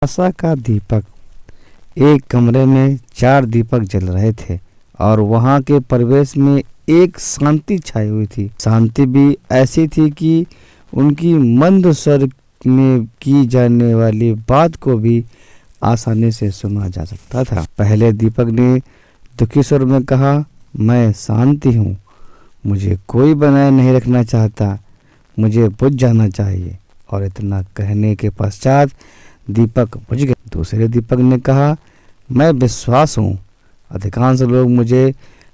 आशा का दीपक। एक कमरे में 4 दीपक जल रहे थे और वहां के परिवेश में एक शांति छाई हुई थी। शांति भी ऐसी थी कि उनकी मंद स्वर में की जाने वाली बात को भी आसानी से सुना जा सकता था। पहले दीपक ने दुखी स्वर में कहा, मैं शांति हूँ, मुझे कोई बनाए नहीं रखना चाहता, मुझे बुझ जाना चाहिए। और इतना कहने के पश्चात दीपक बुझ गए। दूसरे दीपक ने कहा, मैं विश्वास हूँ, अधिकांश लोग मुझे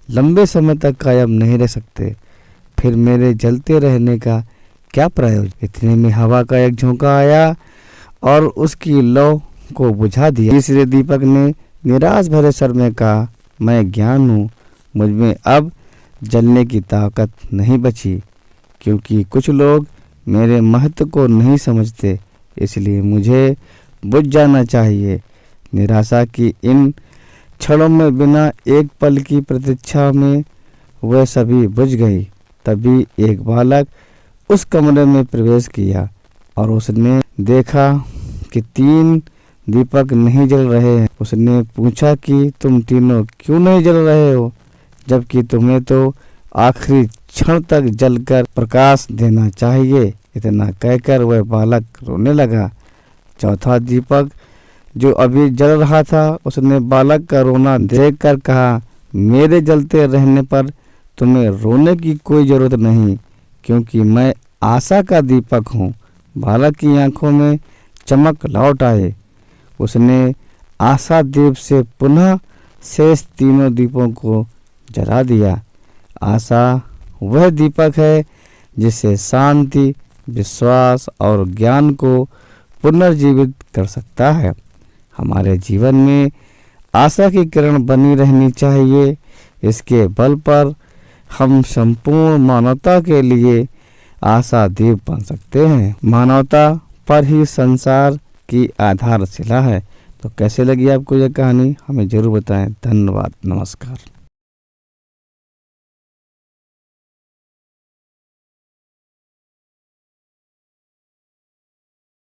लंबे समय तक कायम नहीं रह सकते, फिर मेरे जलते रहने का क्या प्रयोजन। इतने में हवा का एक झोंका आया और उसकी लौ को बुझा दिया। तीसरे दीपक ने निराश भरे स्वर में कहा, मैं ज्ञान हूँ, मुझ में अब जलने की ताकत नहीं बची, क्योंकि कुछ लोग मेरे महत्व को नहीं समझते, इसलिए मुझे बुझ जाना चाहिए। निराशा की इन क्षणों में बिना एक पल की प्रतीक्षा में वह सभी बुझ गई। तभी एक बालक उस कमरे में प्रवेश किया और उसने देखा कि 3 दीपक नहीं जल रहे हैं। उसने पूछा कि तुम तीनों क्यों नहीं जल रहे हो, जबकि तुम्हें तो आखिरी क्षण तक जलकर प्रकाश देना चाहिए। इतना कहकर वह बालक रोने लगा। चौथा दीपक जो अभी जल रहा था, उसने बालक का रोना देखकर कहा, मेरे जलते रहने पर तुम्हें रोने की कोई जरूरत नहीं, क्योंकि मैं आशा का दीपक हूँ। बालक की आंखों में चमक लौट आए। उसने आशा दीप से पुनः शेष तीनों दीपों को जला दिया। आशा वह दीपक है जिससे शांति, विश्वास और ज्ञान को पुनर्जीवित कर सकता है। हमारे जीवन में आशा की किरण बनी रहनी चाहिए। इसके बल पर हम संपूर्ण मानवता के लिए आशा दीप बन सकते हैं। मानवता पर ही संसार की आधारशिला है। तो कैसे लगी आपको यह कहानी, हमें जरूर बताएं। धन्यवाद, नमस्कार।